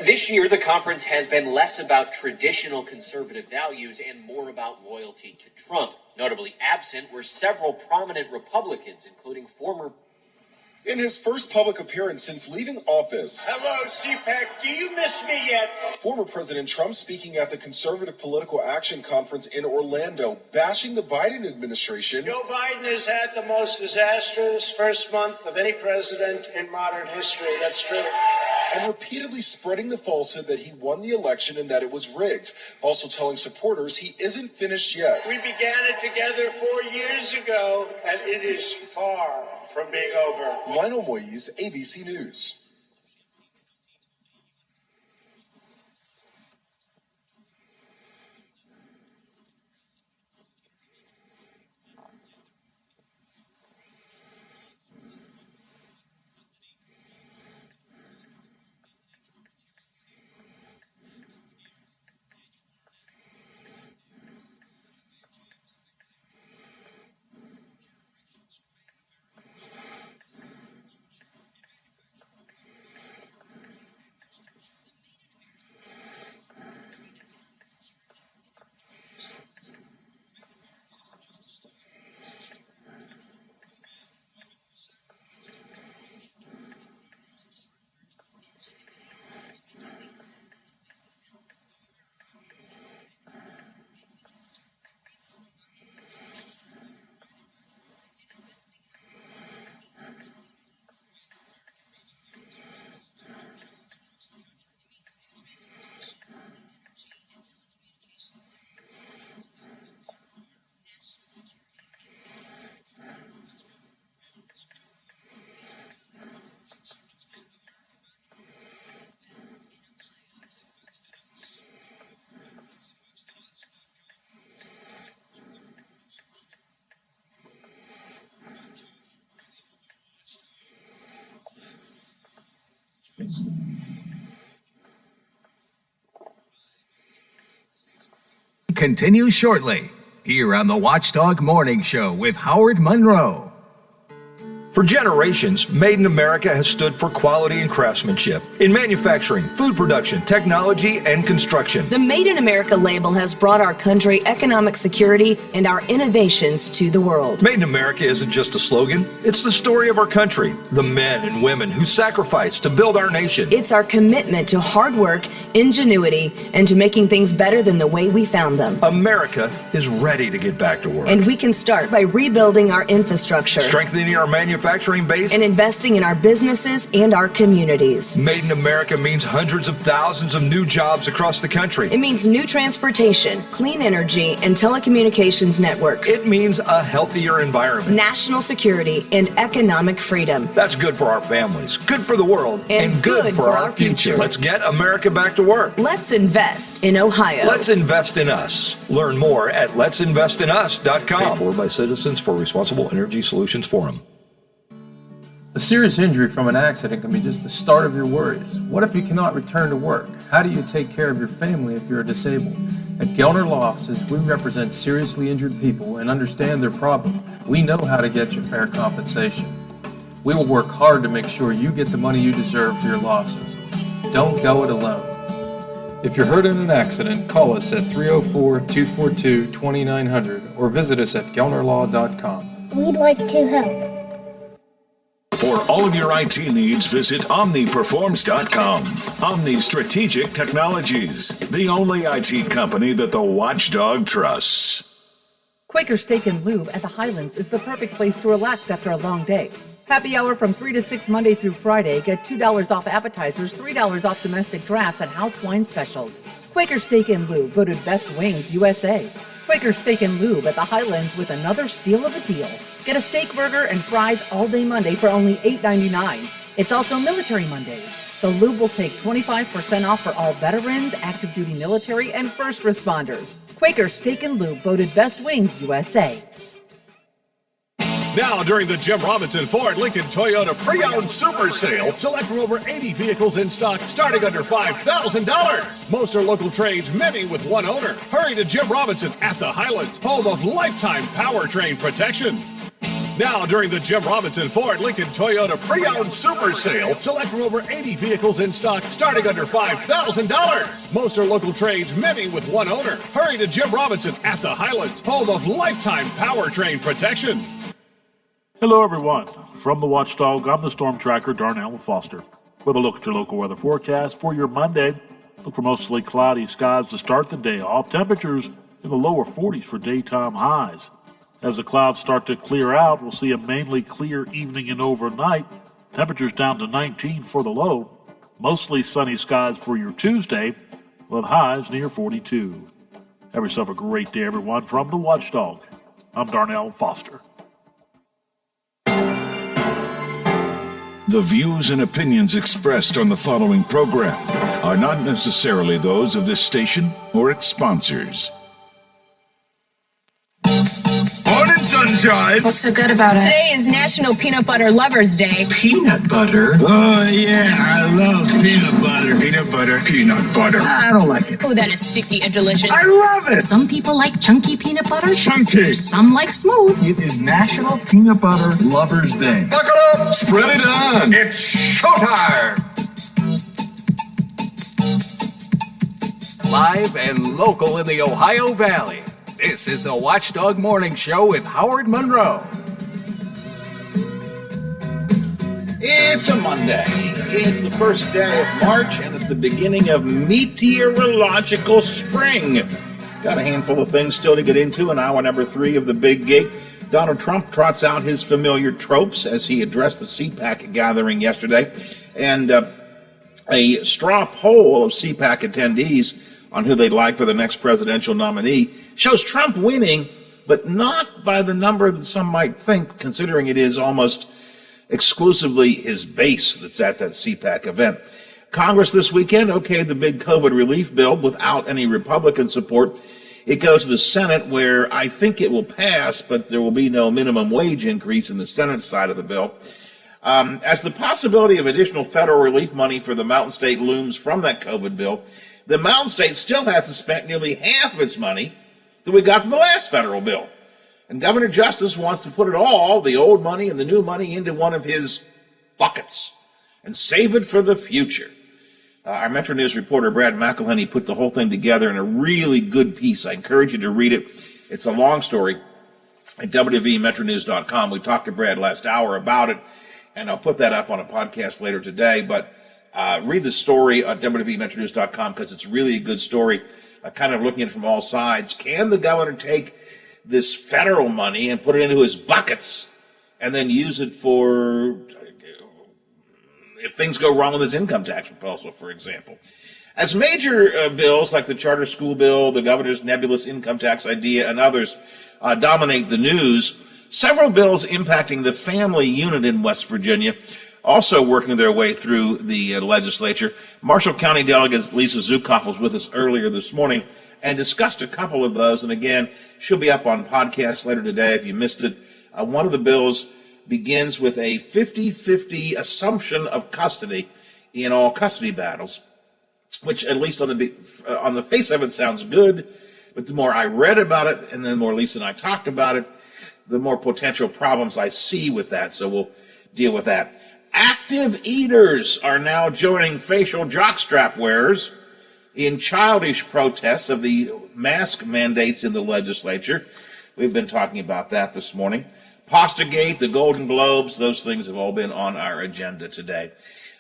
This year, the conference has been less about traditional conservative values and more about loyalty to Trump. Notably absent were several prominent Republicans, including former... In his first public appearance since leaving office. Hello, CPAC. Do you miss me yet? Former President Trump speaking at the Conservative Political Action Conference in Orlando, bashing the Biden administration. Joe Biden has had the most disastrous first month of any president in modern history. That's true. And repeatedly spreading the falsehood that he won the election and that it was rigged. Also telling supporters he isn't finished yet. We began it together 4 years ago, and it is far from being over. Lionel Moise, ABC News. Continue shortly here on the Watchdog Morning Show with Howard Monroe. For generations, Made in America has stood for quality and craftsmanship in manufacturing, food production, technology, and construction. The Made in America label has brought our country economic security and our innovations to the world. Made in America isn't just a slogan, it's the story of our country, the men and women who sacrificed to build our nation. It's our commitment to hard work, ingenuity, and to making things better than the way we found them. America is ready to get back to work. And we can start by rebuilding our infrastructure, strengthening our manufacturing base, and investing in our businesses and our communities. Made in America means hundreds of thousands of new jobs across the country. It means new transportation, clean energy, and telecommunications networks. It means a healthier environment, national security, and economic freedom. That's good for our families, good for the world, and good for our future. Let's get America back to work. Let's invest in Ohio. Let's invest in us. Learn more at let'sinvestinus.com. Paid for by Citizens for Responsible Energy Solutions Forum. A serious injury from an accident can be just the start of your worries. What if you cannot return to work? How do you take care of your family if you're disabled? At Gelner Law Offices, we represent seriously injured people and understand their problem. We know how to get you fair compensation. We will work hard to make sure you get the money you deserve for your losses. Don't go it alone. If you're hurt in an accident, call us at 304-242-2900 or visit us at gelnerlaw.com. We'd like to help. For all of your IT needs, visit OmniPerforms.com. Omni Strategic Technologies, the only IT company that the Watchdog trusts. Quaker Steak and Lube at the Highlands is the perfect place to relax after a long day. Happy hour from 3 to 6 Monday through Friday. Get $2 off appetizers, $3 off domestic drafts, and house wine specials. Quaker Steak and Lube, voted Best Wings USA. Quaker Steak and Lube at the Highlands with another steal of a deal. Get a steak burger and fries all day Monday for only $8.99. It's also Military Mondays. The Lube will take 25% off for all veterans, active duty military, and first responders. Quaker Steak and Lube, voted Best Wings USA. Now, during the Jim Robinson Ford Lincoln Toyota Pre-Owned Super Sale, select from over 80 vehicles in stock starting under $5,000. Most are local trades, many with one owner. Hurry to Jim Robinson at the Highlands, home of lifetime powertrain protection. Now, during the Jim Robinson Ford Lincoln Toyota Pre-Owned Super Sale, select from over 80 vehicles in stock starting under $5,000. Most are local trades, many with one owner. Hurry to Jim Robinson at the Highlands, home of lifetime powertrain protection. Hello, everyone. From the Watchdog, I'm the Storm Tracker, Darnell Foster. With a look at your local weather forecast for your Monday. Look for mostly cloudy skies to start the day off. Temperatures in the lower 40s for daytime highs. As the clouds start to clear out, we'll see a mainly clear evening and overnight. Temperatures down to 19 for the low. Mostly sunny skies for your Tuesday, with highs near 42. Have yourself a great day, everyone. From the Watchdog, I'm Darnell Foster. The views and opinions expressed on the following program are not necessarily those of this station or its sponsors. Morning, sunshine. What's so good about it? Today is National Peanut Butter Lovers Day. Peanut butter? Oh, yeah, I love peanut butter. Peanut butter, peanut butter. I don't like it. Oh, that is sticky and delicious. I love it. Some people like chunky peanut butter. Chunky. Some like smooth. It is National Peanut Butter Lovers Day. Buckle up, spread it on. It's showtime. Live and local in the Ohio Valley. This is the Watchdog Morning Show with Howard Monroe. It's a Monday. It's the first day of March, and it's the beginning of meteorological spring. Got a handful of things still to get into in hour number 3 of the Big Gig. Donald Trump trots out his familiar tropes as he addressed the CPAC gathering yesterday. And a straw poll of CPAC attendees on who they'd like for the next presidential nominee shows Trump winning, but not by the number that some might think, considering it is almost exclusively his base that's at that CPAC event. Congress this weekend okayed the big COVID relief bill without any Republican support. It goes to the Senate, where I think it will pass, but there will be no minimum wage increase in the Senate side of the bill. As the possibility of additional federal relief money for the Mountain State looms from that COVID bill, the Mountain State still hasn't spent nearly half of its money that we got from the last federal bill. And Governor Justice wants to put it all, the old money and the new money, into one of his buckets and save it for the future. Our Metro News reporter, Brad McElhenney, put the whole thing together in a really good piece. I encourage you to read it. It's a long story at wvmetronews.com. We talked to Brad last hour about it, and I'll put that up on a podcast later today. But read the story at wvmetronews.com because it's really a good story, kind of looking at it from all sides. Can the governor take this federal money and put it into his buckets and then use it for if things go wrong with his income tax proposal, for example? As major bills like the charter school bill, the governor's nebulous income tax idea, and others dominate the news, several bills impacting the family unit in West Virginia also working their way through the legislature. Marshall County Delegate Lisa Zukoff was with us earlier this morning and discussed a couple of those. And again, she'll be up on podcast later today if you missed it. One of the bills begins with a 50-50 assumption of custody in all custody battles, which at least on the face of it sounds good. But the more I read about it, and the more Lisa and I talked about it, the more potential problems I see with that. So we'll deal with that. Active eaters are now joining facial jockstrap wearers in childish protests of the mask mandates in the legislature. We've been talking about that this morning. Pastagate, the Golden Globes, those things have all been on our agenda today.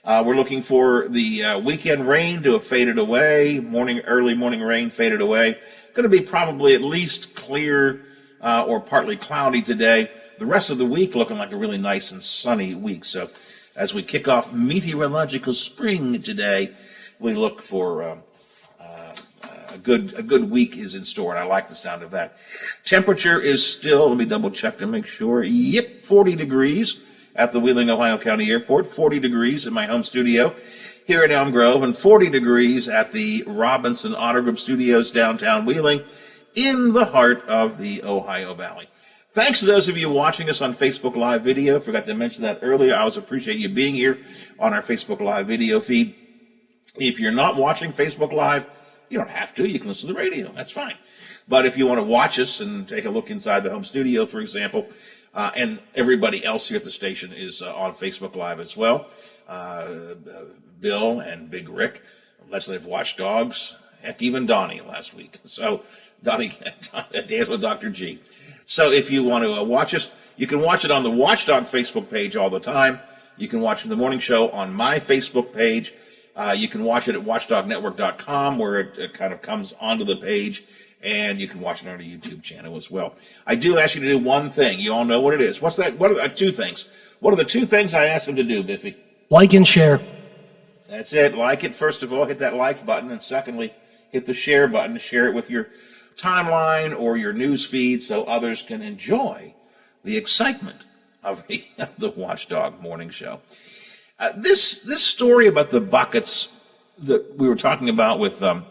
We're looking for the weekend rain to have faded away. Early morning rain faded away. Going to be probably at least clear or partly cloudy today. The rest of the week looking like a really nice and sunny week. So as we kick off meteorological spring today, we look for a good week is in store, and I like the sound of that. Temperature is still, let me double check to make sure, 40 degrees at the Wheeling, Ohio County Airport, 40 degrees in my home studio here in Elm Grove, and 40 degrees at the Robinson Auto Group Studios downtown Wheeling in the heart of the Ohio Valley. Thanks to those of you watching us on Facebook Live video. Forgot to mention that earlier. I always appreciate you being here on our Facebook Live video feed. If you're not watching Facebook Live, you don't have to. You can listen to the radio. That's fine. But if you want to watch us and take a look inside the home studio, for example, And everybody else here at the station is on Facebook Live as well. Bill and Big Rick, Legislative Watchdogs, heck, even Donnie last week. So Donnie Dance with Dr. G. So if you want to watch us, you can watch it on the Watchdog Facebook page all the time. You can watch the morning show on my Facebook page. You can watch it at watchdognetwork.com, where it kind of comes onto the page, and you can watch it on our YouTube channel as well. I do ask you to do one thing. You all know what it is. What's that? What are the two things? What are the two things I ask them to do, Biffy? Like and share. That's it. Like it, first of all. Hit that like button. And secondly, hit the share button. Share it with your timeline or your news feed so others can enjoy the excitement of the Watchdog Morning Show. This story about the buckets that we were talking about with Brad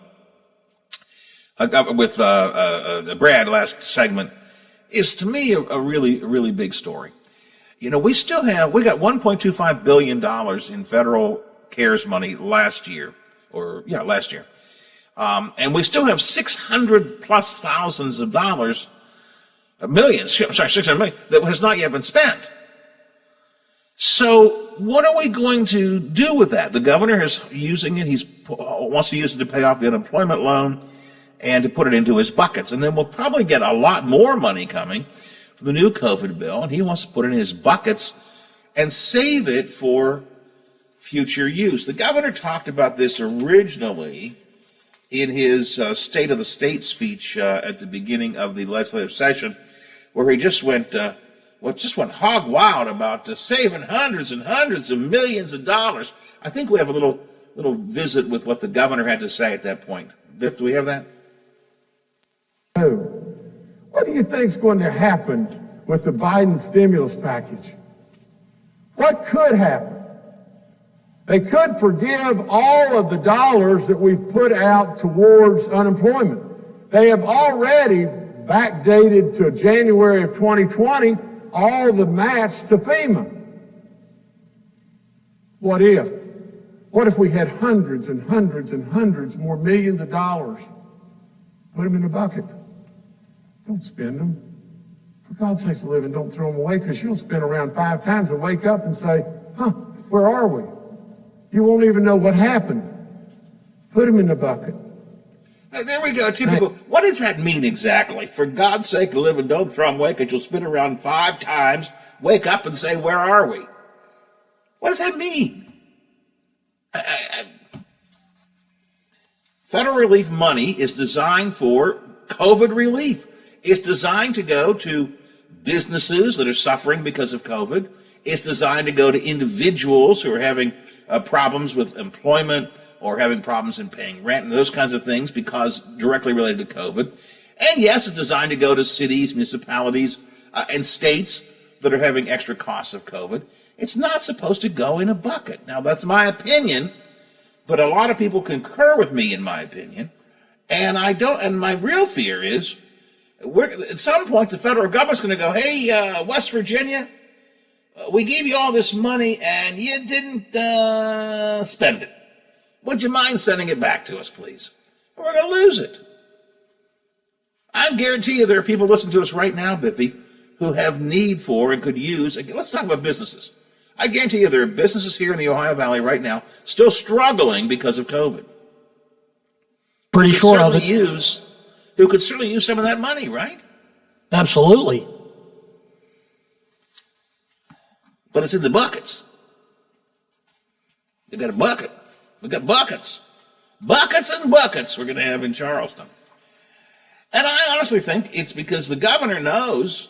last segment is, to me, a really big story. You know, we got $1.25 billion in federal CARES money last year. And we still have 600 plus thousands of dollars, millions, 600 million, that has not yet been spent. So what are we going to do with that? The governor is using it. He wants to use it to pay off the unemployment loan and to put it into his buckets. And then we'll probably get a lot more money coming from the new COVID bill. And he wants to put it in his buckets and save it for future use. The governor talked about this originally in his State of the State speech at the beginning of the legislative session, where he just went hog wild about saving hundreds and hundreds of millions of dollars. I think we have a little visit with what the governor had to say at that point. Biff, do we have that? What do you think's going to happen with the Biden stimulus package? What could happen? They could forgive all of the dollars that we've put out towards unemployment. They have already backdated to January of 2020 all the match to FEMA. What if? What if we had hundreds and hundreds and hundreds more millions of dollars? Put them in a bucket. Don't spend them. For God's sakes, live and don't throw them away, because you'll spin around 5 times and wake up and say, where are we? You won't even know what happened. Put them in the bucket. There we go. Typical. What does that mean exactly? For God's sake, live and don't throw them away, because you'll spin around 5 times, wake up and say, where are we? What does that mean? Federal relief money is designed for COVID relief. It's designed to go to businesses that are suffering because of COVID. It's designed to go to individuals who are having problems with employment or having problems in paying rent and those kinds of things because directly related to COVID. And yes, it's designed to go to cities, municipalities, and states that are having extra costs of COVID. It's not supposed to go in a bucket. Now, that's my opinion, but a lot of people concur with me in my opinion. And my real fear is at some point the federal government's going to go, hey, West Virginia, we gave you all this money and you didn't spend it. Would you mind sending it back to us, please? And we're going to lose it. I guarantee you there are people listening to us right now, Biffy, who have need for and could use. Let's talk about businesses. I guarantee you there are businesses here in the Ohio Valley right now still struggling because of COVID. Pretty sure of it. Who could certainly use some of that money, right? Absolutely. But it's in the buckets. They've got a bucket. We've got buckets. Buckets and buckets we're going to have in Charleston. And I honestly think it's because the governor knows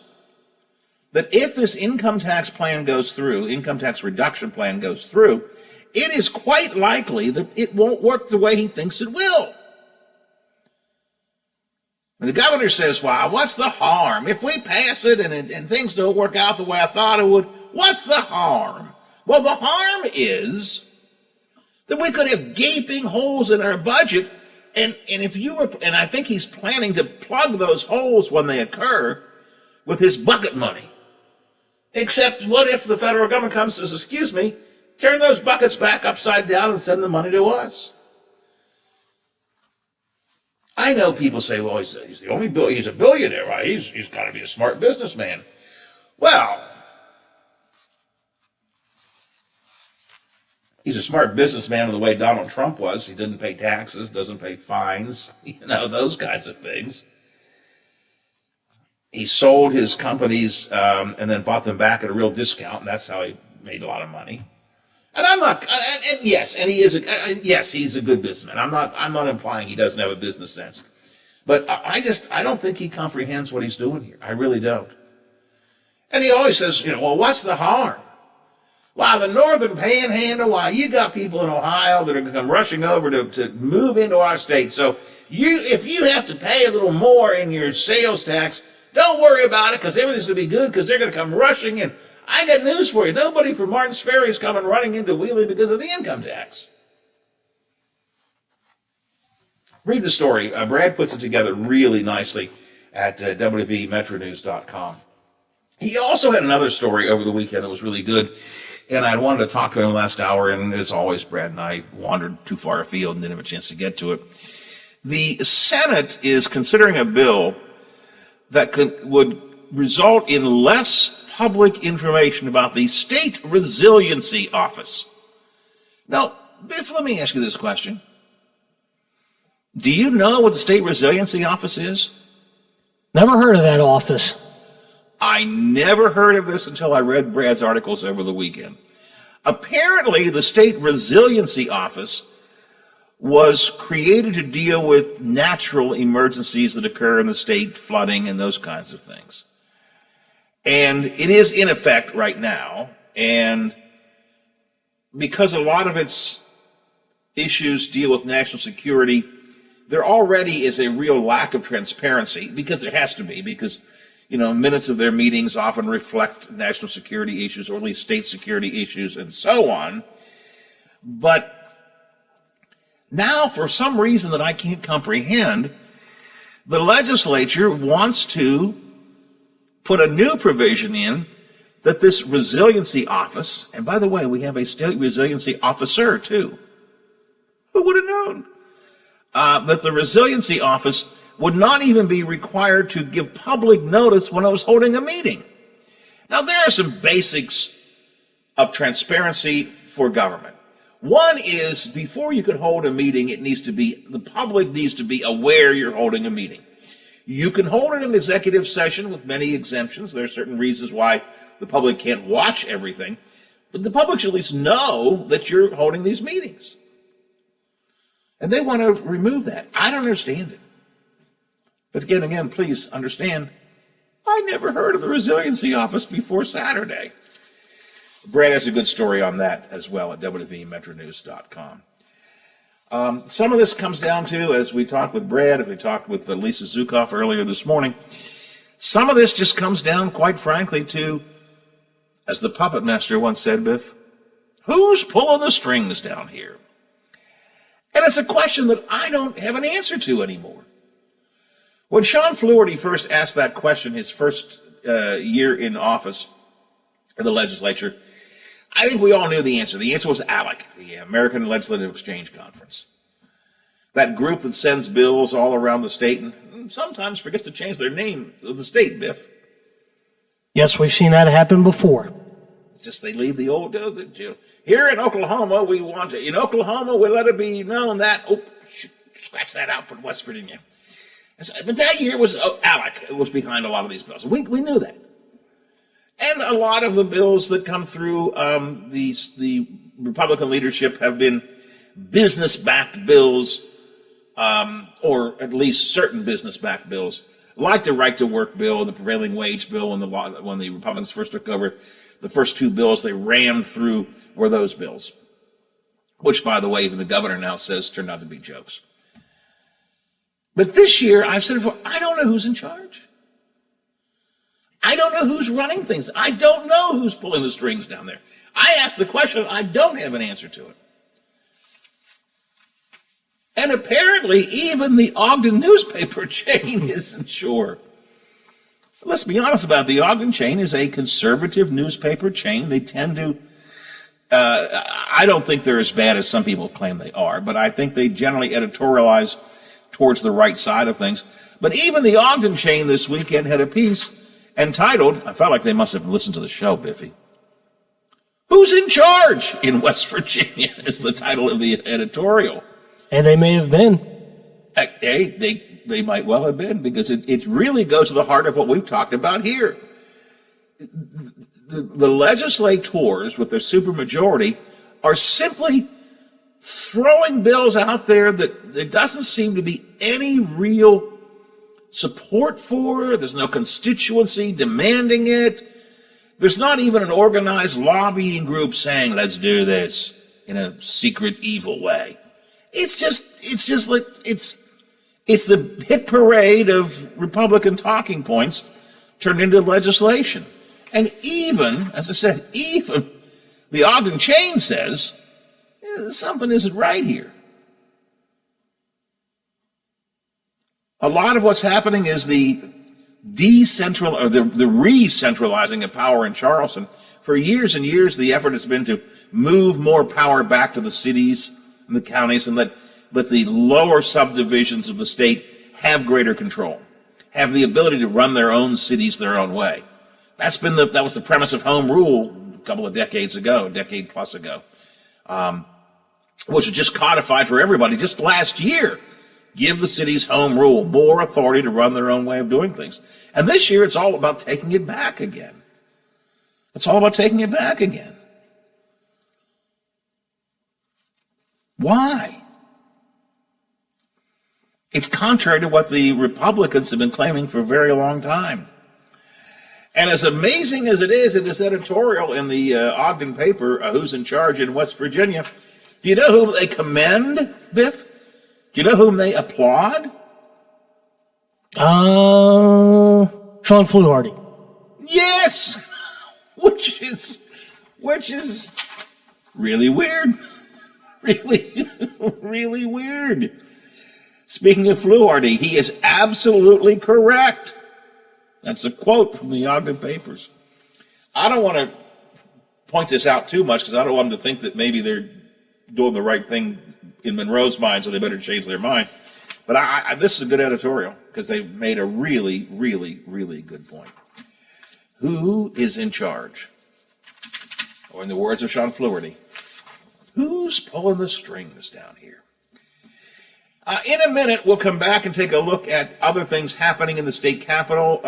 that if this income tax plan goes through, income tax reduction plan goes through, it is quite likely that it won't work the way he thinks it will. And the governor says, well, what's the harm? If we pass it and things don't work out the way I thought it would, what's the harm? Well, the harm is that we could have gaping holes in our budget, and I think he's planning to plug those holes when they occur with his bucket money. Except what if the federal government comes and says, excuse me, turn those buckets back upside down and send the money to us? I know people say, well, he's a billionaire, right? He's got to be a smart businessman. Well, he's a smart businessman in the way Donald Trump was. He didn't pay taxes, doesn't pay fines, those kinds of things. He sold his companies and then bought them back at a real discount, and that's how he made a lot of money. And I'm not, and yes, and he is, yes, he's a good businessman. I'm not implying he doesn't have a business sense, but I don't think he comprehends what he's doing here. I really don't. And he always says, well, what's the harm? Why, the northern panhandle, why, you got people in Ohio that are going to come rushing over to move into our state. So if you have to pay a little more in your sales tax, don't worry about it, because everything's going to be good, because they're going to come rushing in. I got news for you. Nobody from Martins Ferry is coming running into Wheeling because of the income tax. Read the story. Brad puts it together really nicely at wvmetronews.com. He also had another story over the weekend that was really good, and I wanted to talk to him last hour, and as always, Brad and I wandered too far afield and didn't have a chance to get to it. The Senate is considering a bill that would result in less public information about the State Resiliency Office. Now, Biff, let me ask you this question. Do you know what the State Resiliency Office is? Never heard of that office. I never heard of this until I read Brad's articles over the weekend. Apparently, the State Resiliency Office was created to deal with natural emergencies that occur in the state, flooding and those kinds of things. And it is in effect right now, and because a lot of its issues deal with national security, there already is a real lack of transparency, because there has to be, because minutes of their meetings often reflect national security issues, or at least state security issues, and so on. But now, for some reason that I can't comprehend, the legislature wants to put a new provision in that this resiliency office, and by the way, we have a state resiliency officer too. Who would have known? That the resiliency office would not even be required to give public notice when it was holding a meeting. Now, there are some basics of transparency for government. One is, before you can hold a meeting, the public needs to be aware you're holding a meeting. You can hold an executive session with many exemptions. There are certain reasons why the public can't watch everything, but the public should at least know that you're holding these meetings. And they want to remove that. I don't understand it. But again, please understand, I never heard of the Resiliency Office before Saturday. Brad has a good story on that as well at wvmetronews.com. Some of this comes down to, as we talked with Brad, and we talked with Lisa Zukoff earlier this morning, some of this just comes down, quite frankly, to, as the puppet master once said, Biff, who's pulling the strings down here? And it's a question that I don't have an answer to anymore. When Sean Fluharty first asked that question his first year in office in the legislature, I think we all knew the answer. The answer was ALEC, the American Legislative Exchange Conference. That group that sends bills all around the state and sometimes forgets to change their name of the state, Biff. Yes, we've seen that happen before. It's just they leave the old, here in Oklahoma, we want to, in Oklahoma, we let it be known that, scratch that out, put West Virginia. But that year was ALEC was behind a lot of these bills. We knew that. And a lot of the bills that come through the Republican leadership have been business-backed bills, or at least certain business-backed bills, like the right-to-work bill, the prevailing wage bill, and when the Republicans first took over, the first two bills they rammed through were those bills, which, by the way, even the governor now says turned out to be jokes. But this year, I've said it before, I don't know who's in charge. I don't know who's running things. I don't know who's pulling the strings down there. I asked the question, I don't have an answer to it. And apparently, even the Ogden newspaper chain isn't sure. Let's be honest about it. The Ogden chain is a conservative newspaper chain. They tend to, I don't think they're as bad as some people claim they are, but I think they generally editorialize towards the right side of things. But even the Ogden chain this weekend had a piece entitled, I felt like they must have listened to the show, Biffy. Who's in charge in West Virginia is the title of the editorial. And they may have been. Hey, they might well have been, because it really goes to the heart of what we've talked about here. The legislators, with their supermajority, are simply throwing bills out there that there doesn't seem to be any real support for. There's no constituency demanding it. There's not even an organized lobbying group saying, let's do this in a secret, evil way. It's just like, it's the hit parade of Republican talking points turned into legislation. And even, as I said, even the Ogden Chain says something isn't right here. A lot of what's happening is the re-centralizing of power in Charleston. For years and years, the effort has been to move more power back to the cities and the counties and let the lower subdivisions of the state have greater control, have the ability to run their own cities their own way. That was the premise of home rule a couple of decades ago, a decade plus ago, which was just codified for everybody just last year. Give the cities home rule, more authority to run their own way of doing things. And this year, it's all about taking it back again. It's all about taking it back again. Why? It's contrary to what the Republicans have been claiming for a very long time. And as amazing as it is in this editorial in the Ogden paper, Who's in Charge in West Virginia, do you know whom they commend, Biff? Do you know whom they applaud? Sean Fluharty. Yes! Which is really weird. Really weird. Speaking of Fluharty, he is absolutely correct. That's a quote from the Ogden papers. I don't want to point this out too much because I don't want them to think that maybe they're doing the right thing in Monroe's mind, so they better change their mind. But this is a good editorial because they made a really, really, really good point. Who is in charge? Or in the words of Sean Fluharty, who's pulling the strings down here? In a minute, we'll come back and take a look at other things happening in the state capitol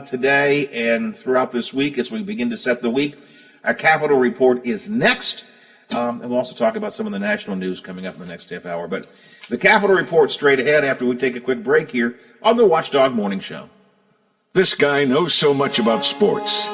today and throughout this week as we begin to set the week. Our Capitol report is next. And we'll also talk about some of the national news coming up in the next half hour. But the Capitol report straight ahead after we take a quick break here on the Watchdog Morning Show. This guy knows so much about sports.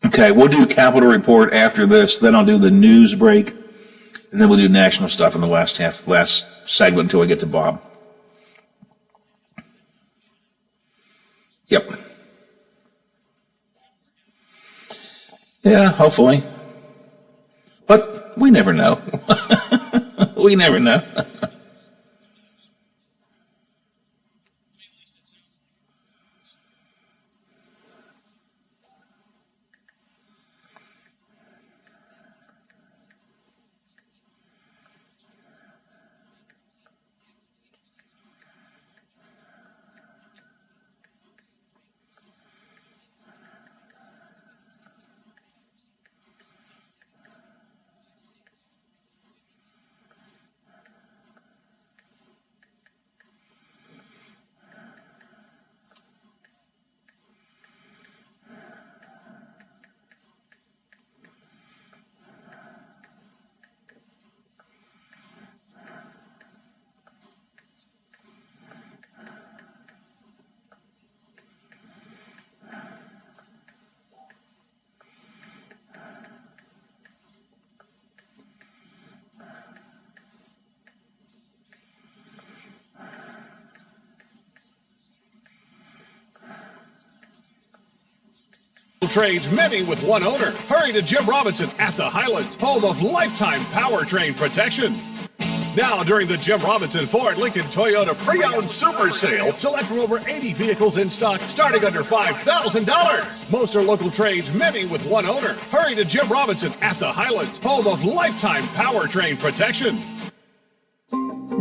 Okay, we'll do Capitol report after this. Then I'll do the news break. And then we'll do national stuff in the last segment until we get to Bob. Yep. Yeah, hopefully. But we never know. We never know. Trades many with one owner. Hurry to Jim Robinson at the Highlands, home of lifetime powertrain protection. Now, during the Jim Robinson Ford Lincoln Toyota Pre-Owned Super Sale, select from over 80 vehicles in stock starting under $5,000. Most are local trades, many with one owner. Hurry to Jim Robinson at the Highlands, home of lifetime powertrain protection.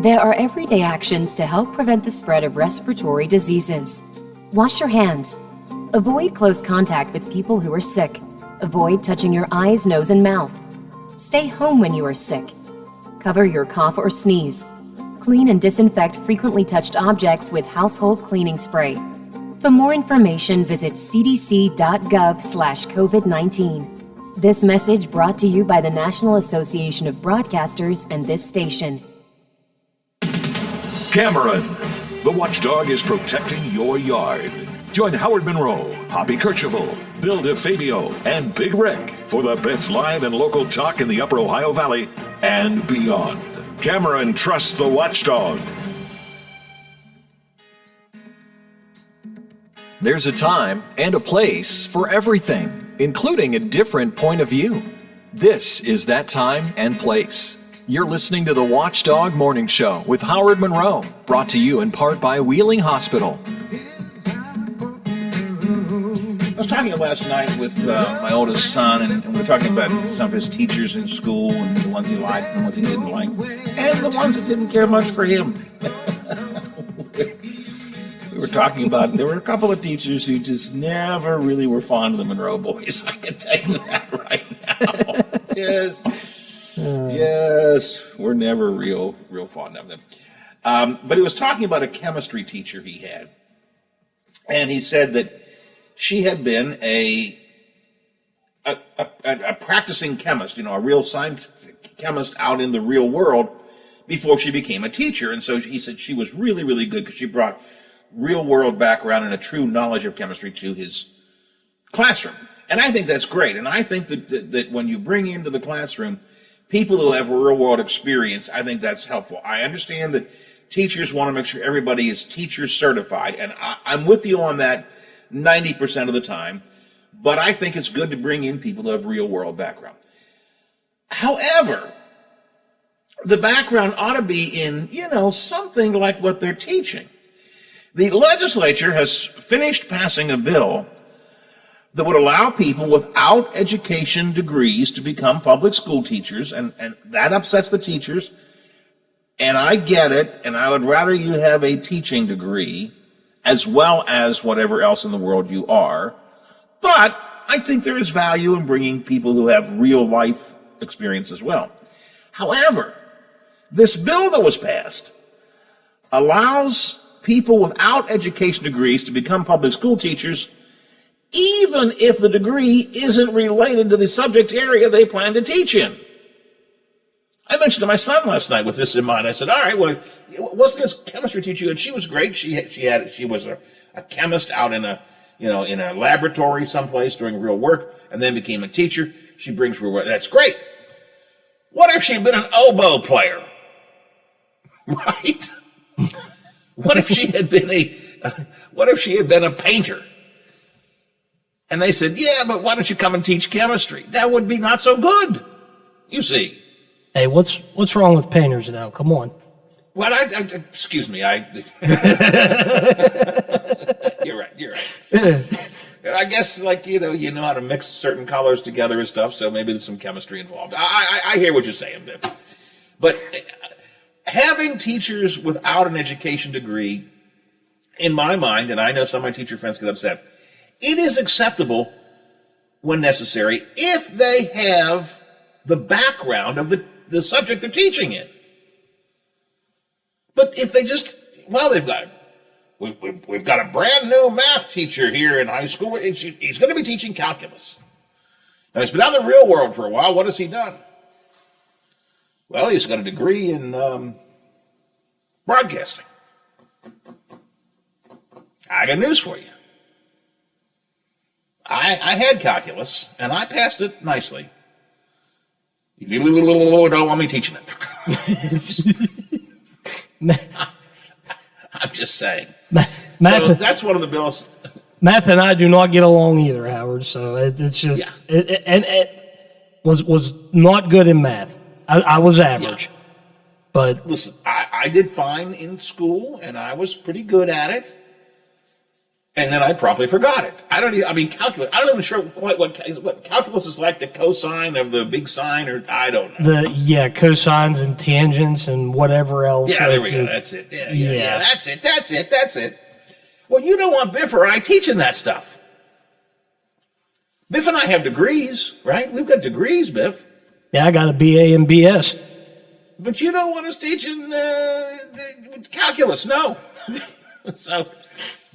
There are everyday actions to help prevent the spread of respiratory diseases. Wash your hands. Avoid close contact with people who are sick. Avoid touching your eyes, nose, and mouth. Stay home when you are sick. Cover your cough or sneeze. Clean and disinfect frequently touched objects with household cleaning spray. For more information, visit cdc.gov/COVID-19. This message brought to you by the National Association of Broadcasters and this station. Cameron, the watchdog is protecting your yard. Join Howard Monroe, Hoppy Kercheval, Bill DeFabio, and Big Rick for the best live and local talk in the Upper Ohio Valley and beyond. Cameron trusts the watchdog. There's a time and a place for everything, including a different point of view. This is that time and place. You're listening to the Watchdog Morning Show with Howard Monroe, brought to you in part by Wheeling Hospital. I was talking last night with my oldest son, and we were talking about some of his teachers in school, and the ones he liked and the ones he didn't like, and the ones that didn't care much for him. We were talking about, there were a couple of teachers who just never really were fond of the Monroe boys. I can tell you that right now. Yes, we're never real fond of them. But he was talking about a chemistry teacher he had, and he said that she had been a practicing chemist, a real science chemist out in the real world before she became a teacher. And so he said she was really, really good because she brought real world background and a true knowledge of chemistry to his classroom. And I think that's great. And I think that when you bring into the classroom people who have a real world experience, I think that's helpful. I understand that teachers want to make sure everybody is teacher certified, and I'm with you on that 90% of the time, but I think it's good to bring in people who have real world background. However, the background ought to be in, something like what they're teaching. The legislature has finished passing a bill that would allow people without education degrees to become public school teachers, and that upsets the teachers, and I get it, and I would rather you have a teaching degree as well as whatever else in the world you are. But I think there is value in bringing people who have real life experience as well. However, this bill that was passed allows people without education degrees to become public school teachers, even if the degree isn't related to the subject area they plan to teach in. I mentioned to my son last night with this in mind. I said, all right, well, what's this chemistry teacher? And she was great. She was a chemist out in a laboratory someplace doing real work, and then became a teacher. She brings real work. That's great. What if she'd been an oboe player? Right? What if she had been a painter? And they said, yeah, but why don't you come and teach chemistry? That would be not so good, you see. Hey, what's wrong with painters now? Come on. Well, excuse me, you're right. I guess, you know how to mix certain colors together and stuff, so maybe there's some chemistry involved. I hear what you're saying, Biff. But having teachers without an education degree, in my mind, and I know some of my teacher friends get upset, it is acceptable when necessary if they have the background of the subject they're teaching in. But if they we've got a brand new math teacher here in high school. He's going to be teaching calculus. Now, he's been out in the real world for a while. What has he done? Well, he's got a degree in broadcasting. I got news for you. I had calculus, and I passed it nicely. You don't want me teaching it. I'm just saying. So that's one of the bills. Math and I do not get along either, Howard. So it's just it was not good in math. I was average. But listen, I did fine in school, and I was pretty good at it. And then I promptly forgot it. Calculus. I don't even sure quite what calculus is like, the cosine of the big sine, or I don't know. Cosines and tangents and whatever else. Yeah, there we go. That's it. Yeah. That's it. Well, you don't want Biff or I teaching that stuff. Biff and I have degrees, right? We've got degrees, Biff. Yeah, I got a BA and BS. But you don't want us teaching calculus, no. So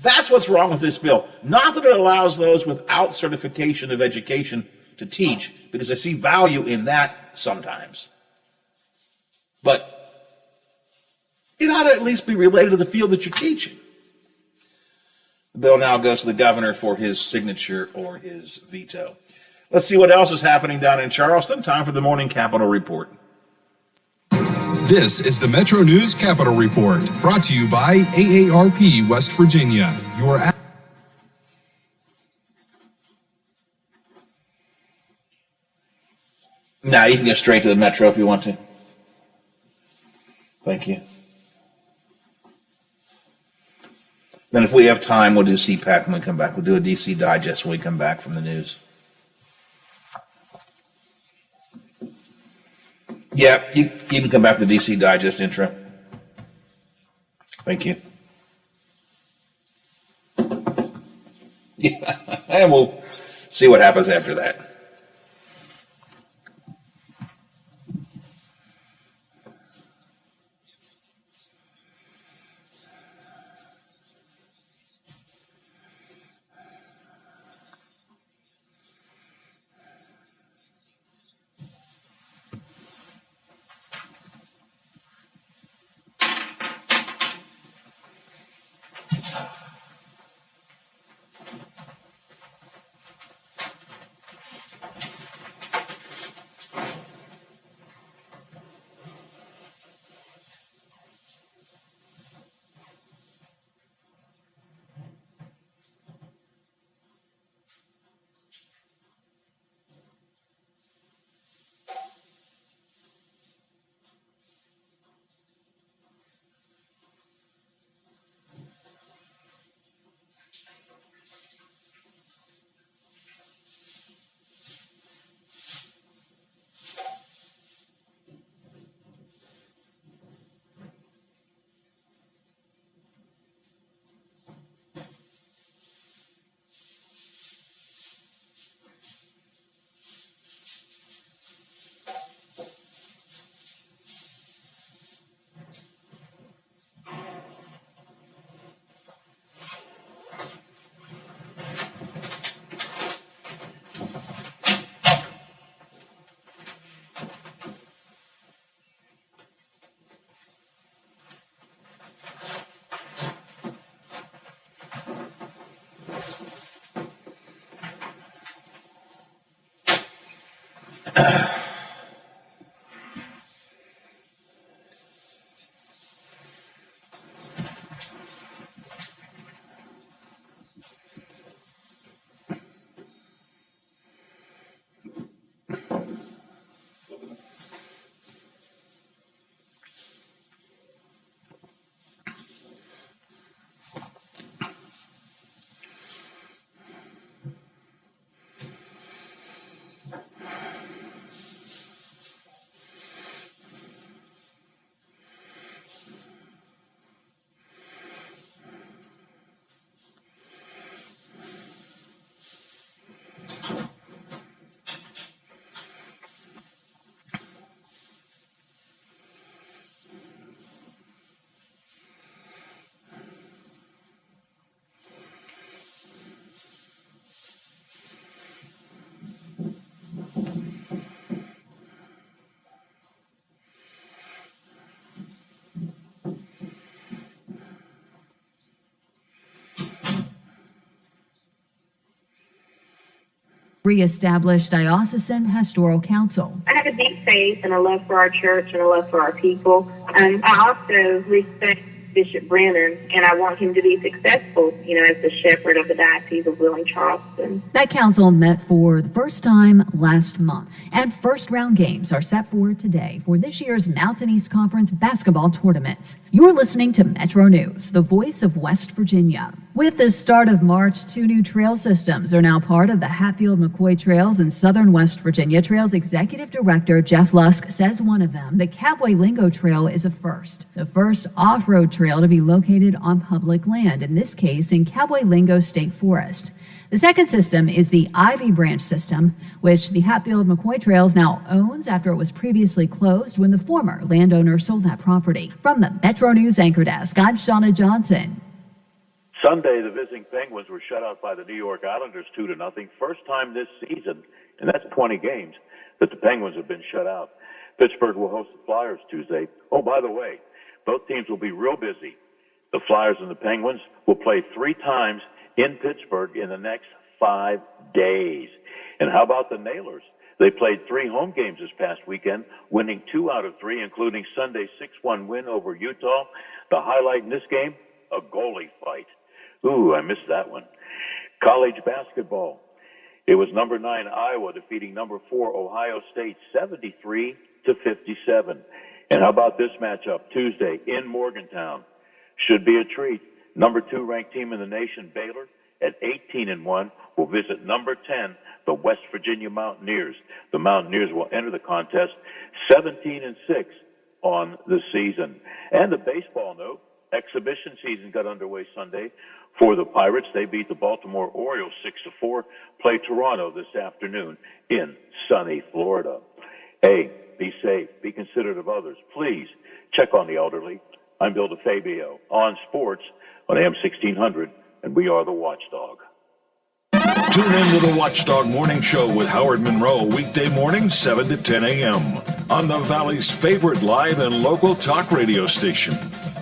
that's what's wrong with this bill. Not that it allows those without certification of education to teach, because I see value in that sometimes. But it ought to at least be related to the field that you're teaching. The bill now goes to the governor for his signature or his veto. Let's see what else is happening down in Charleston. Time for the Morning Capitol Report. This is the Metro News Capitol Report, brought to you by AARP West Virginia. Now you can go straight to the Metro if you want to. Thank you. Then if we have time, we'll do CPAC when we come back. We'll do a DC Digest when we come back from the news. Yeah, you can come back to the DC Digest intro. Thank you. Yeah, and we'll see what happens after that. Reestablished Diocesan Pastoral Council. I have a deep faith and a love for our church and a love for our people. I also respect Bishop Brennan, and I want him to be successful, as the shepherd of the Diocese of Wheeling Charleston. That council met for the first time last month, and first round games are set for today for this year's Mountain East Conference basketball tournaments. You're listening to Metro News, the voice of West Virginia. With the start of March, 2 new trail systems are now part of the Hatfield-McCoy Trails in southern West Virginia. Trails Executive Director Jeff Lusk says one of them, the Cowboy Lingo Trail, is a first. The first off-road trail to be located on public land, in this case in Cowboy Lingo State Forest. The second system is the Ivy Branch system, which the Hatfield-McCoy Trails now owns after it was previously closed when the former landowner sold that property. From the Metro News Anchor Desk, I'm Shauna Johnson. Sunday, the visiting Penguins were shut out by the New York Islanders 2-0. First time this season, and that's 20 games, that the Penguins have been shut out. Pittsburgh will host the Flyers Tuesday. Oh, by the way, both teams will be real busy. The Flyers and the Penguins will play 3 times in Pittsburgh in the next 5 days. And how about the Nailers? They played 3 home games this past weekend, winning 2 out of 3, including Sunday's 6-1 win over Utah. The highlight in this game, a goalie fight. Ooh, I missed that one. College basketball. It was number 9 Iowa defeating number 4 Ohio State 73-57. And how about this matchup Tuesday in Morgantown? Should be a treat. Number 2 ranked team in the nation, Baylor, at 18-1, will visit number 10, the West Virginia Mountaineers. The Mountaineers will enter the contest 17-6 on the season. And a baseball note, exhibition season got underway Sunday for the Pirates. They beat the Baltimore Orioles 6-4, play Toronto this afternoon in sunny Florida. Hey, be safe, be considerate of others. Please check on the elderly. I'm Bill DeFabio on sports on AM 1600, and we are the Watchdog. Tune in to the Watchdog Morning Show with Howard Monroe, weekday mornings 7 to 10 a.m. on the Valley's favorite live and local talk radio station,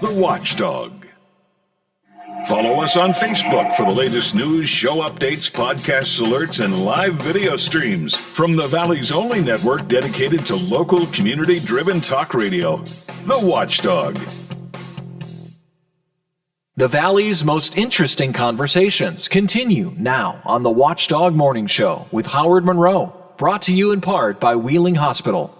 The Watchdog. Follow us on Facebook for the latest news, show updates, podcasts, alerts, and live video streams from the Valley's only network dedicated to local, community-driven talk radio, The Watchdog. The Valley's most interesting conversations continue now on the Watchdog Morning Show with Howard Monroe, brought to you in part by Wheeling Hospital.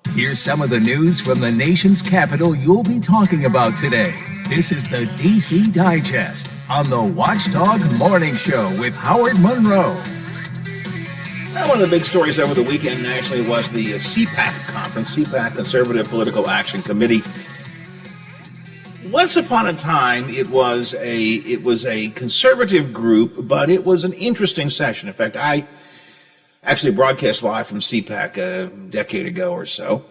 Here's some of the news from the nation's capital you'll be talking about today. This is the DC Digest on the Watchdog Morning Show with Howard Monroe. One of the big stories over the weekend actually was the CPAC conference, CPAC Conservative Political Action Committee. Once upon a time, it was a conservative group, but it was an interesting session. In fact, I actually broadcast live from CPAC a decade ago or so.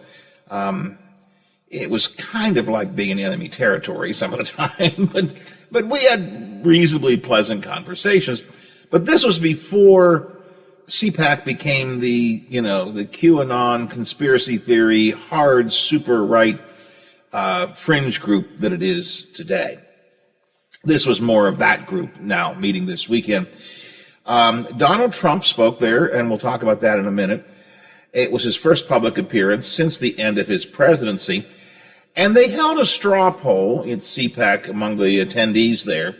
It was kind of like being in enemy territory some of the time, but we had reasonably pleasant conversations. But this was before CPAC became the QAnon conspiracy theory, hard, super right fringe group that it is today. This was more of that group now meeting this weekend. Donald Trump spoke there, and we'll talk about that in a minute. It was his first public appearance since the end of his presidency. And they held a straw poll at CPAC among the attendees there,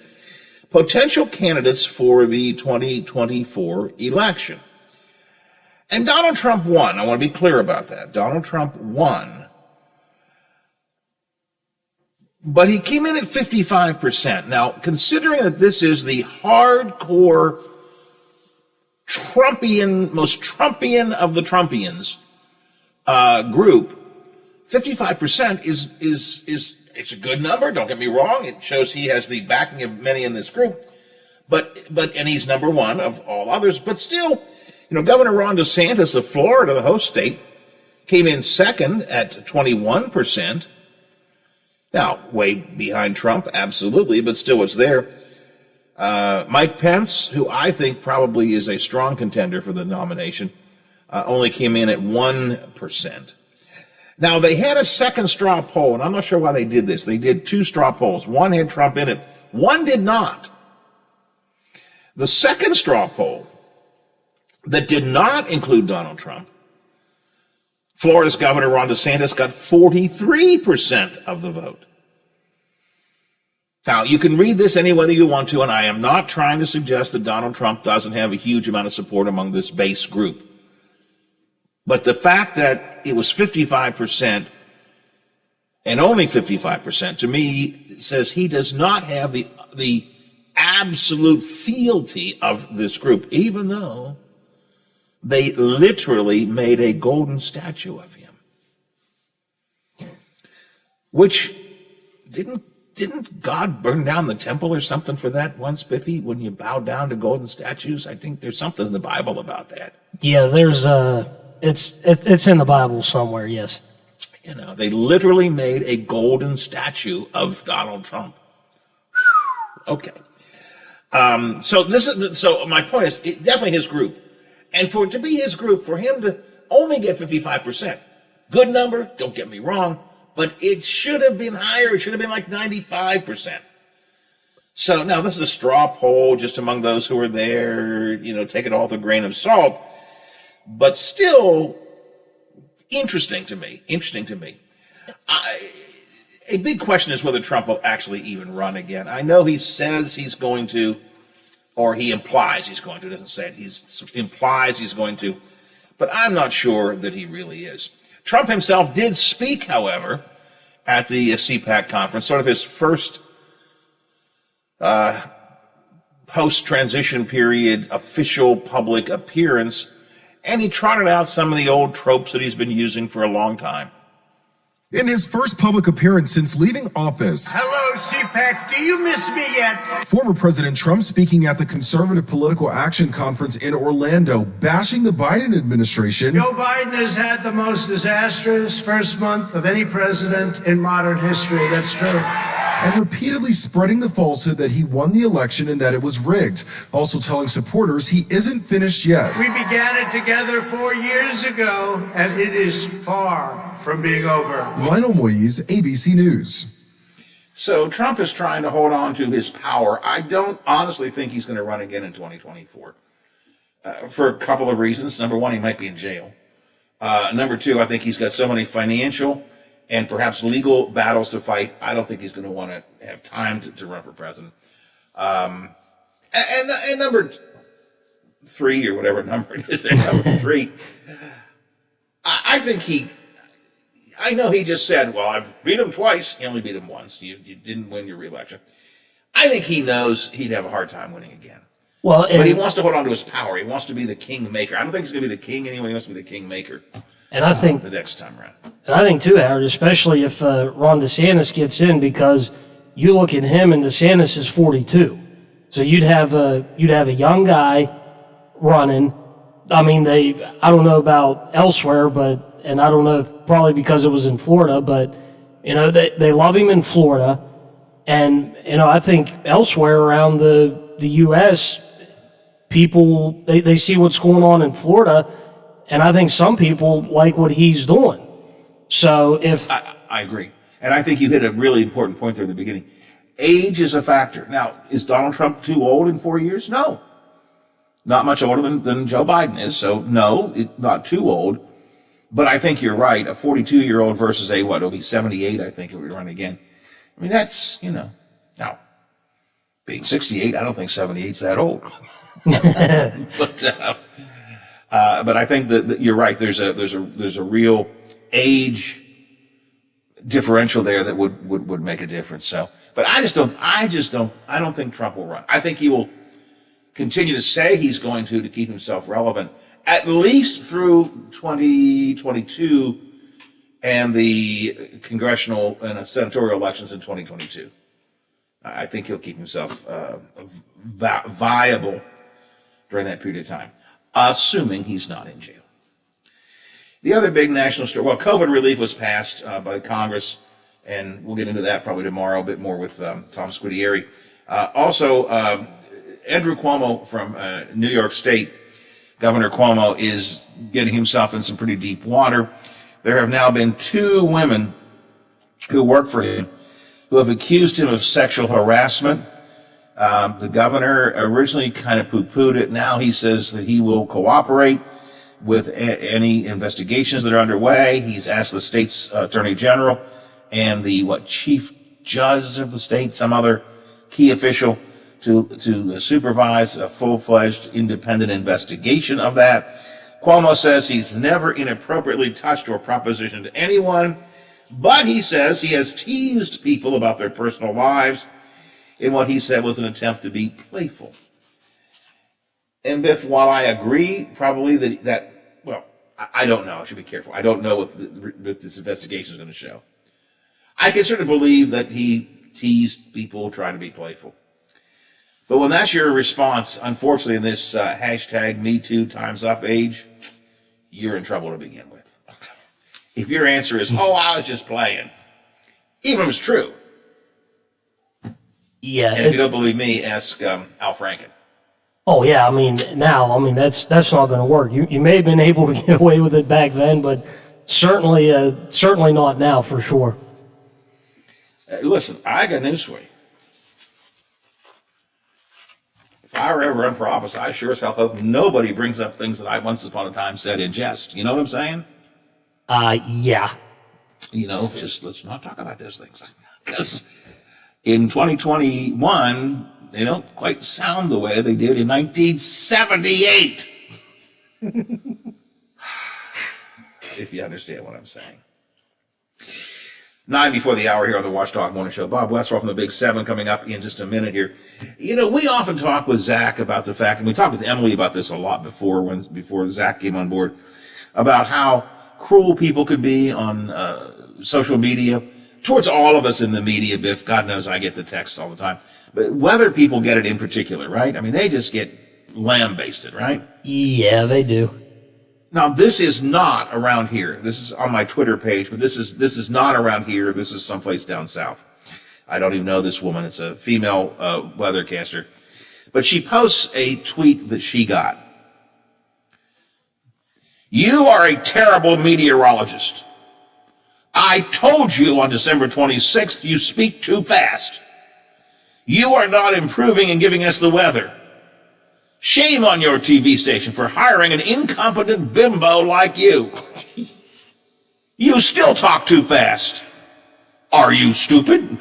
potential candidates for the 2024 election. And Donald Trump won. I want to be clear about that. Donald Trump won. But he came in at 55%. Now, considering that this is the hardcore Trumpian, most Trumpian of the Trumpians group, 55% is it's a good number. Don't get me wrong. It shows he has the backing of many in this group, and he's number one of all others. But still, Governor Ron DeSantis of Florida, the host state, came in second at 21%. Now, way behind Trump, absolutely, but still was there. Mike Pence, who I think probably is a strong contender for the nomination, only came in at 1%. Now, they had a second straw poll, and I'm not sure why they did this. They did 2 straw polls. One had Trump in it. One did not. The second straw poll that did not include Donald Trump, Florida's Governor Ron DeSantis got 43% of the vote. Now, you can read this any way that you want to, and I am not trying to suggest that Donald Trump doesn't have a huge amount of support among this base group. But the fact that it was 55% and only 55%, to me, says he does not have the absolute fealty of this group, even though they literally made a golden statue of him. Which, didn't God burn down the temple or something for that once, Biffy, when you bow down to golden statues? I think there's something in the Bible about that. Yeah, there's it's in the Bible somewhere, yes. You know, they literally made a golden statue of Donald Trump. Okay. So my point is, definitely his group. And for it to be his group, for him to only get 55%, good number, don't get me wrong, but it should have been higher. It should have been like 95%. So now this is a straw poll just among those who are there, you know, take it all with a grain of salt, but still interesting to me. A big question is whether Trump will actually even run again. I know he says he's going to, or he implies he's going to, doesn't say it, he implies he's going to, but I'm not sure that he really is. Trump himself did speak, however, at the CPAC conference, sort of his first post-transition period official public appearance, and he trotted out some of the old tropes that he's been using for a long time. In his first public appearance since leaving office, hello, CPAC, do you miss me yet? Former President Trump speaking at the Conservative Political Action Conference in Orlando, bashing the Biden administration. Joe Biden has had the most disastrous first month of any president in modern history. That's true. And repeatedly spreading the falsehood that he won the election and that it was rigged. Also telling supporters he isn't finished yet. We began it together 4 years ago, and it is far from being over. Lionel Moise, ABC News. So Trump is trying to hold on to his power. I don't honestly think he's going to run again in 2024 for a couple of reasons. Number one, he might be in jail. Number two, I think he's got so many financial and perhaps legal battles to fight. I don't think he's going to want to have time to run for president. And number three, or whatever number it is, number three, I think I know he just said, well, I've beat him twice. He only beat him once. You didn't win your reelection. I think he knows he'd have a hard time winning again. Well, but he wants to hold on to his power. He wants to be the king maker. I don't think he's going to be the king anyway. He wants to be the king maker. And I think the next time around. And I think too, Howard, especially if Ron DeSantis gets in, because you look at him and DeSantis is 42, so you'd have a young guy running. I mean, I don't know about elsewhere, and I don't know if probably because it was in Florida, but you know they love him in Florida, and you know I think elsewhere around the U.S. people they see what's going on in Florida. And I think some people like what he's doing. So if I agree. And I think you hit a really important point there in the beginning. Age is a factor. Now, is Donald Trump too old in 4 years? No. Not much older than Joe Biden is. So no, not too old. But I think you're right. A 42-year-old versus it'll be 78, I think, if we run again. I mean, that's, now, being 68, I don't think 78's that old. But I think that you're right. There's a real age differential there that would make a difference. So, but I don't think Trump will run. I think he will continue to say he's going to keep himself relevant at least through 2022 and the congressional and senatorial elections in 2022. I think he'll keep himself viable during that period of time, assuming he's not in jail. The other big national story, COVID relief was passed by Congress, and we'll get into that probably tomorrow a bit more with Tom Scudieri. Also, Andrew Cuomo from New York State, Governor Cuomo, is getting himself in some pretty deep water. There have now been 2 women who work for him who have accused him of sexual harassment. The governor originally kind of poo-pooed it. Now he says that he will cooperate with any investigations that are underway. He's asked the state's attorney general and the chief judge of the state, some other key official to supervise a full-fledged independent investigation of that. Cuomo says he's never inappropriately touched or propositioned anyone, but he says he has teased people about their personal lives in what he said was an attempt to be playful. And Biff, while I agree probably that I don't know. I should be careful. I don't know what this investigation is going to show. I can sort of believe that he teased people trying to be playful. But when that's your response, unfortunately, in this hashtag #MeToo time's up age, you're in trouble to begin with. If your answer is, "Oh, I was just playing," even if it's true. Yeah. And if you don't believe me, ask Al Franken. Oh yeah, that's not going to work. You may have been able to get away with it back then, but certainly not now for sure. Listen, I got news for you. If I were ever run for office, I sure as hell hope nobody brings up things that I once upon a time said in jest. You know what I'm saying? Yeah. Just let's not talk about those things. Because in 2021, they don't quite sound the way they did in 1978. If you understand what I'm saying. 9 before the hour here on the Watchdog Morning Show. Bob Westphal from the Big Seven coming up in just a minute here. We often talk with Zach about the fact, and we talked with Emily about this a lot before Zach came on board, about how cruel people can be on social media towards all of us in the media, Biff. God knows I get the texts all the time. But weather people get it in particular, right? I mean, they just get lambasted, right? Yeah, they do. Now, this is not around here. This is on my Twitter page, but this is not around here. This is someplace down south. I don't even know this woman. It's a female weathercaster. But she posts a tweet that she got. "You are a terrible meteorologist. I told you on December 26th you speak too fast. You are not improving and giving us the weather. Shame on your TV station for hiring an incompetent bimbo like you. You still talk too fast. Are you stupid?"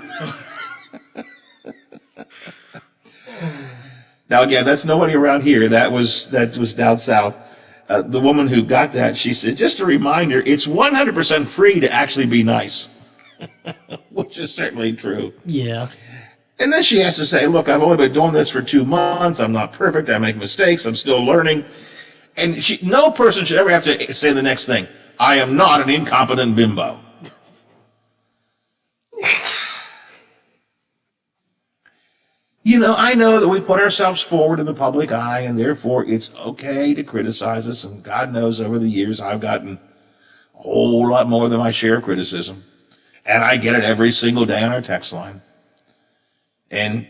Now again, that's nobody around here. That was down south. The woman who got that, she said, "Just a reminder, it's 100% free to actually be nice," which is certainly true. Yeah. And then she has to say, "Look, I've only been doing this for 2 months. I'm not perfect. I make mistakes. I'm still learning." And no person should ever have to say the next thing. "I am not an incompetent bimbo." I know that we put ourselves forward in the public eye, and therefore it's okay to criticize us. And God knows over the years I've gotten a whole lot more than my share of criticism. And I get it every single day on our text line. And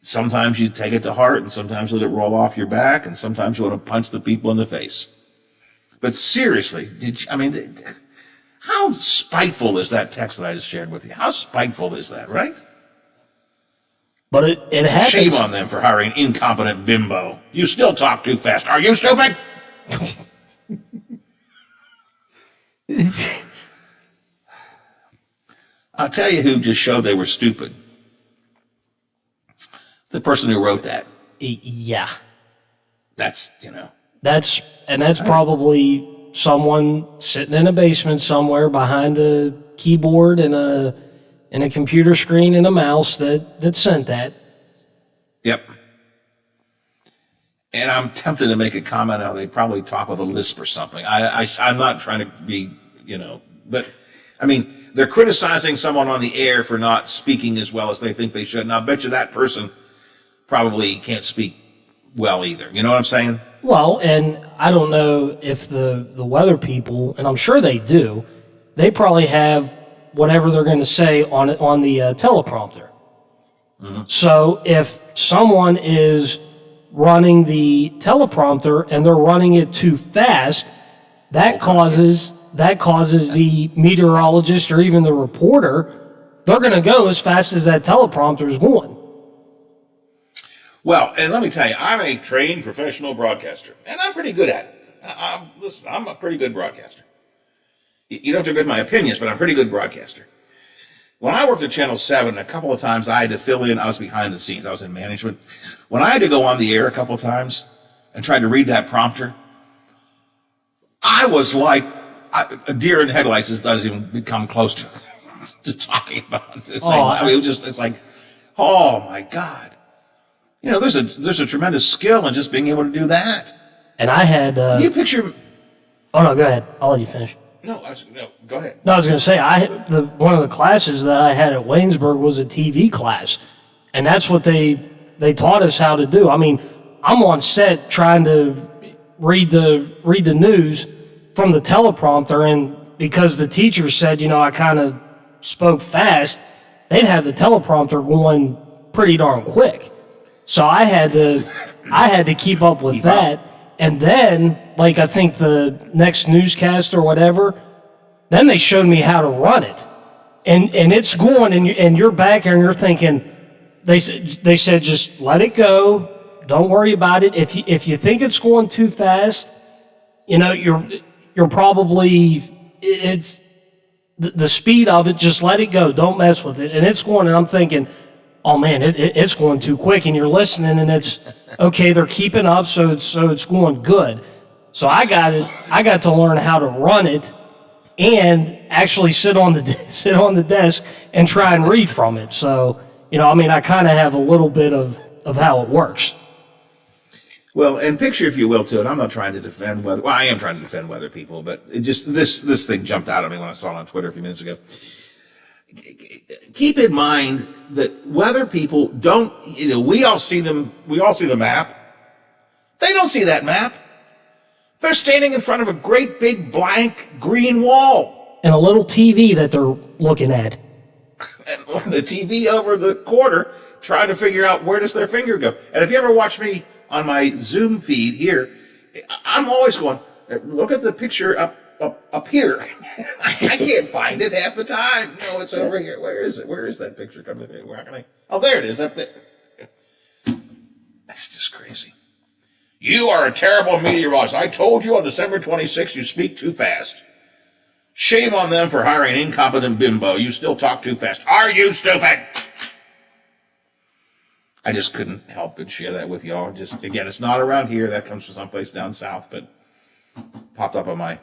sometimes you take it to heart, and sometimes you let it roll off your back, and sometimes you want to punch the people in the face. But seriously, how spiteful is that text that I just shared with you? How spiteful is that, right? But it happens. Shame on them for hiring an incompetent bimbo. You still talk too fast. Are you stupid? I'll tell you who just showed they were stupid. The person who wrote that. Yeah. That's probably someone sitting in a basement somewhere behind a keyboard and a computer screen and a mouse that sent that. Yep. And I'm tempted to make a comment how they probably talk with a lisp or something. I'm not trying to be, but I mean, they're criticizing someone on the air for not speaking as well as they think they should. And I'll bet you that person probably can't speak well either. You know what I'm saying? Well, and I don't know if the weather people, and I'm sure they do, they probably have whatever they're going to say on the teleprompter. Mm-hmm. So if someone is running the teleprompter and they're running it too fast, that causes the meteorologist or even the reporter, they're going to go as fast as that teleprompter is going. Well, and let me tell you, I'm a trained professional broadcaster, and I'm pretty good at it. Listen, I'm a pretty good broadcaster. You don't have to agree with my opinions, but I'm a pretty good broadcaster. When I worked at Channel 7, a couple of times I had to fill in. I was behind the scenes. I was in management. When I had to go on the air a couple of times and tried to read that prompter, I was like a deer in the headlights. This doesn't even become close to talking about this thing. I mean, it's like, oh my God. You know, there's a tremendous skill in just being able to do that. And I had... Can you picture... Oh, no, go ahead. I'll let you finish. No, go ahead. No, I was going to say, one of the classes that I had at Waynesburg was a TV class. And that's what they taught us how to do. I mean, I'm on set trying to read the news from the teleprompter, and because the teacher said, I kind of spoke fast, they'd have the teleprompter going pretty darn quick. So I had to keep up with that. And then, like, I think the next newscast or whatever, then they showed me how to run it. And it's going, and you're back there and you're thinking, they said, just let it go. Don't worry about it. If you think it's going too fast, you're probably, it's the speed of it, just let it go. Don't mess with it. And it's going, and I'm thinking, oh man, it's going too quick, and you're listening, and it's okay. They're keeping up, so it's going good. So I got to learn how to run it, and actually sit on the desk and try and read from it. So I kind of have a little bit of how it works. Well, and picture, if you will, too, and I'm not trying to defend weather. Well, I am trying to defend weather people, but it just this thing jumped out at me when I saw it on Twitter a few minutes ago. Keep in mind that weather people don't, we all see the map. They don't see that map. They're standing in front of a great big blank green wall. And a little TV that they're looking at. And the TV over the quarter, trying to figure out where does their finger go. And if you ever watch me on my Zoom feed here, I'm always going, look at the picture up here. I can't find it half the time. No, it's over here. Where is it? Where is that picture coming? Where can I? Oh, there it is, up there. That's just crazy. You are a terrible meteorologist. I told you on December 26th you speak too fast. Shame on them for hiring an incompetent bimbo. You still talk too fast. Are you stupid? I just couldn't help but share that with y'all. Just, again, it's not around here. That comes from someplace down south, but popped up on my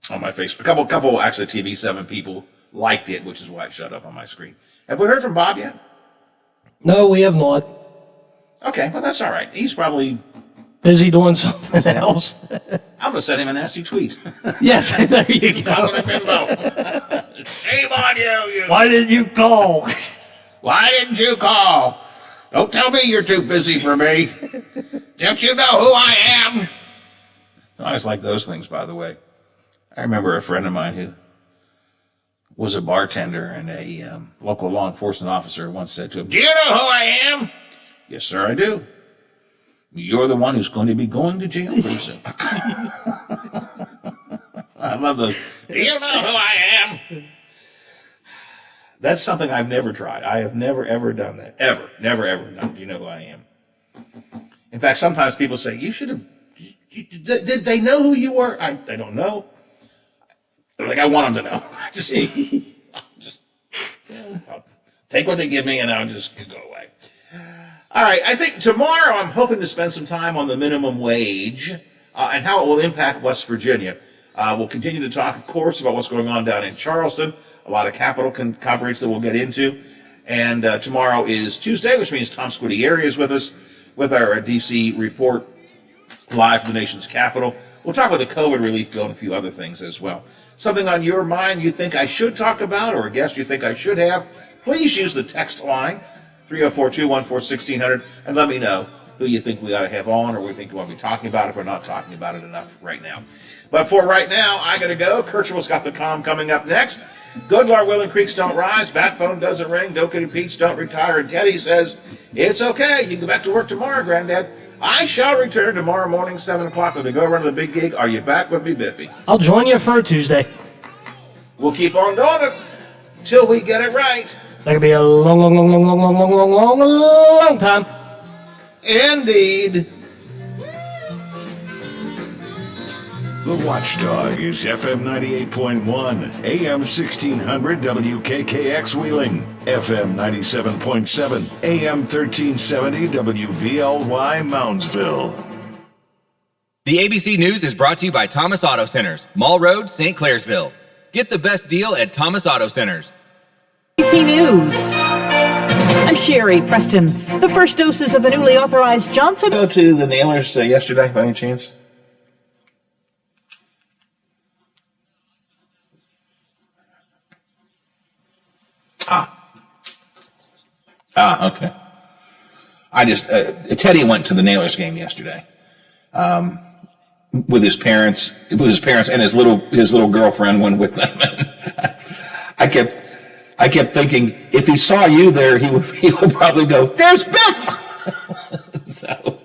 Facebook. A couple actually TV7 people liked it, which is why it showed up on my screen. Have we heard from Bob yet? No, we have not. Okay, well, that's all right. He's probably busy doing something else. I'm going to send him a nasty tweet. Yes, there you go. Bimbo. Shame on you. Why didn't you call? Why didn't you call? Don't tell me you're too busy for me. Don't you know who I am? I always like those things, by the way. I remember a friend of mine who was a bartender, and a local law enforcement officer once said to him, "Do you know who I am?" "Yes, sir, I do." "You're the one who's going to be going to jail pretty soon." I love those. "Do you know who I am?" That's something I've never tried. I have never, ever done that. Ever. Never, ever. No, do you know who I am? In fact, sometimes people say, you should have... Did they know who you were? I don't know. Like, I want them to know. I'll take what they give me, and I'll just go away. All right, I think tomorrow I'm hoping to spend some time on the minimum wage and how it will impact West Virginia. We'll continue to talk, of course, about what's going on down in Charleston, a lot of capital coverage that we'll get into. And tomorrow is Tuesday, which means Tom Squitieri is with us with our D.C. report live from the nation's capital. We'll talk about the COVID relief bill and a few other things as well. Something on your mind you think I should talk about, or a guest you think I should have, please use the text line, 304-214-1600, and let me know who you think we ought to have on, or we think we want to be talking about if we're not talking about it enough right now. But for right now, I got to go. Kirchhoff's got the calm coming up next. Good Lord willing, creeks don't rise, bat phone doesn't ring, don't get impeached, don't retire, and Teddy says, it's okay, you can go back to work tomorrow, Granddad. I shall return tomorrow morning, 7 o'clock, when they go around to the big gig. Are you back with me, Biffy? I'll join you for a Tuesday. We'll keep on doing it till we get it right. That could be a long time. Indeed. The Watchdog is FM 98.1, AM 1600 WKKX Wheeling, FM 97.7, AM 1370 WVLY Moundsville. The ABC News is brought to you by Thomas Auto Centers, Mall Road, St. Clairsville. Get the best deal at Thomas Auto Centers. ABC News. I'm Sherry Preston. The first doses of the newly authorized Johnson. Go to the Nailers yesterday, by any chance? Okay. I just Teddy went to the Nailers game yesterday, with his parents, and his little girlfriend went with them. I kept thinking, if he saw you there, he would probably go, "There's Biff." So,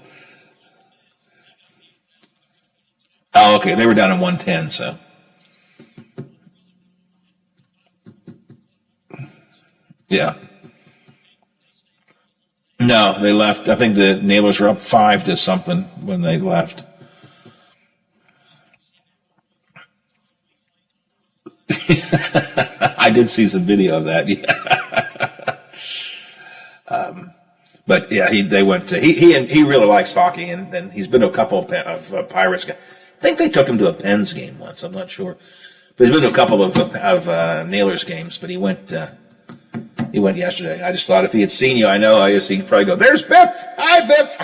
okay, they were down in 110, so. Yeah. No, they left. I think the Nailers were up 5-something when they left. I did see some video of that. Yeah. But yeah, they went to he really likes hockey, and he's been to a couple of Pirates games. I think they took him to a Pens game once. I'm not sure, but he's been to a couple of Nailers games. But he went yesterday. I just thought if he had seen you, he'd probably go, "There's Biff! Hi, Biff!"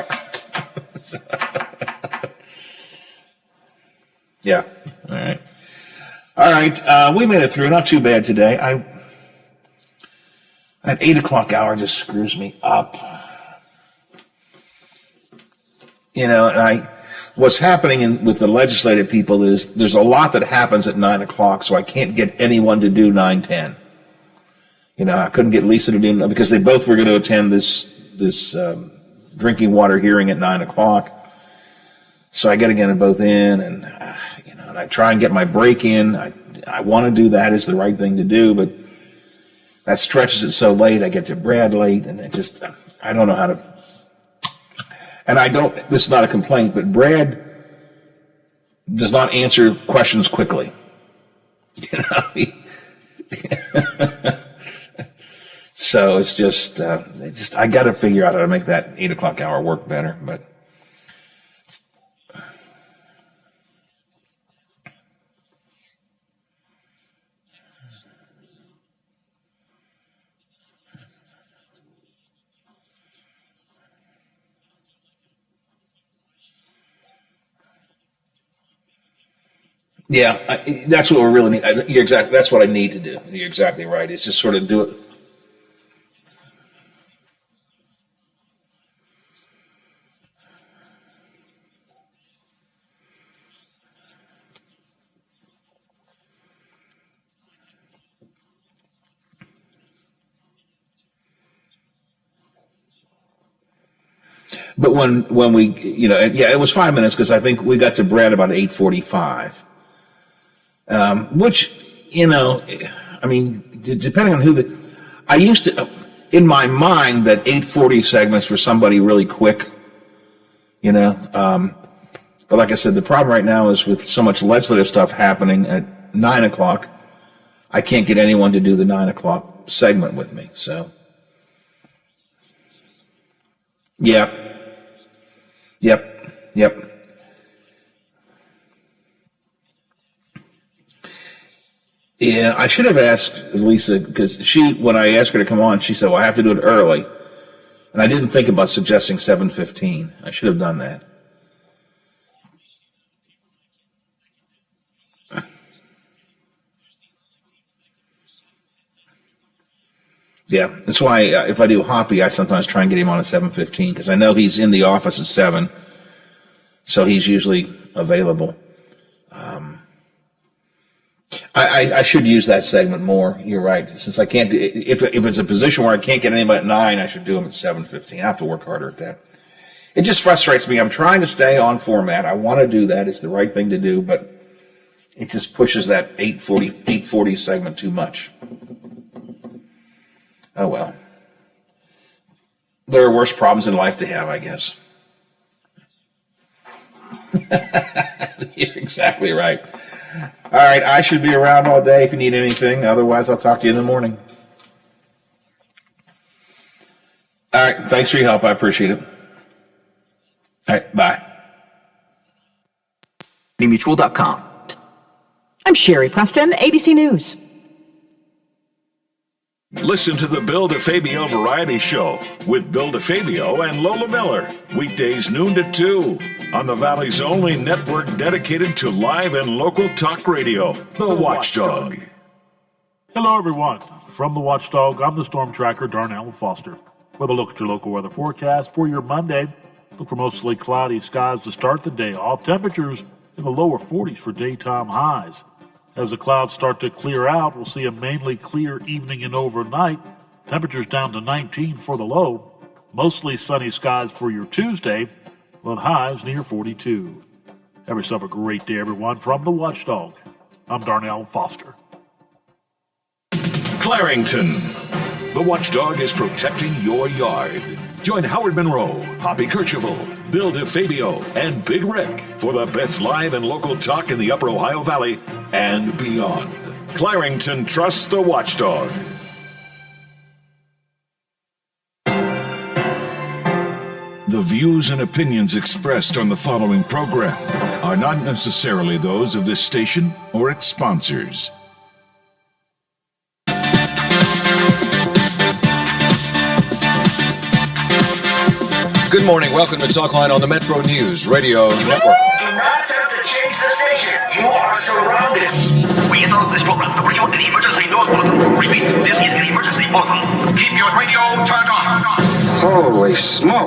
Yeah. All right. We made it through. Not too bad today. That 8 o'clock hour just screws me up. And what's happening with the legislative people is there's a lot that happens at 9 o'clock, so I can't get anyone to do 9:10. I couldn't get Lisa to do, because they both were going to attend this drinking water hearing at 9 o'clock. So I got to get them both in, and and I try and get my break in. I want to do that. It's the right thing to do, but that stretches it so late. I get to Brad late, and I don't know how to. And this is not a complaint, but Brad does not answer questions quickly. So it's just I got to figure out how to make that 8 o'clock hour work better. But yeah, that's what we really need. That's what I need to do. You're exactly right. It's just sort of do it. But when we, it was 5 minutes, because I think we got to Brad about 8:45. Which, depending on who I used to, in my mind, that 8:40 segments for somebody really quick, but like I said, the problem right now is with so much legislative stuff happening at 9 o'clock, I can't get anyone to do the 9 o'clock segment with me, so. Yep. Yeah, I should have asked Lisa, because when I asked her to come on, she said, "Well, I have to do it early." And I didn't think about suggesting 7:15. I should have done that. Yeah, that's why if I do Hoppy, I sometimes try and get him on at 7:15, because I know he's in the office at 7, so he's usually available. I should use that segment more. You're right. Since I can't, if it's a position where I can't get anybody at 9, I should do them at 7:15. I have to work harder at that. It just frustrates me. I'm trying to stay on format. I want to do that. It's the right thing to do, but it just pushes that 8:40 segment too much. Oh well. There are worse problems in life to have, I guess. You're exactly right. All right, I should be around all day if you need anything. Otherwise, I'll talk to you in the morning. All right, thanks for your help. I appreciate it. All right, bye. Mutual.com. I'm Sherry Preston, ABC News. Listen to the Bill DeFabio Variety Show with Bill DeFabio and Lola Miller. Weekdays noon to 2 on the Valley's only network dedicated to live and local talk radio, The Watchdog. Hello, everyone. From The Watchdog, I'm the storm tracker, Darnell Foster. With a look at your local weather forecast for your Monday. Look for mostly cloudy skies to start the day off. Temperatures in the lower 40s for daytime highs. As the clouds start to clear out, we'll see a mainly clear evening and overnight. Temperatures down to 19 for the low. Mostly sunny skies for your Tuesday, with highs near 42. Have yourself a great day, everyone. From The Watchdog, I'm Darnell Foster. Clarington. The Watchdog is protecting your yard. Join Howard Monroe, Hoppy Kercheval, Bill DeFabio, and Big Rick for the best live and local talk in the Upper Ohio Valley and beyond. Clarington trusts the Watchdog. The views and opinions expressed on the following program are not necessarily those of this station or its sponsors. Good morning. Welcome to Talkline on the Metro News Radio Network. Do not attempt to change the station. You are surrounded. We interrupt this program to bring you an emergency news bulletin. Repeat, this is an emergency bulletin. Keep your radio turned on. Holy smoke.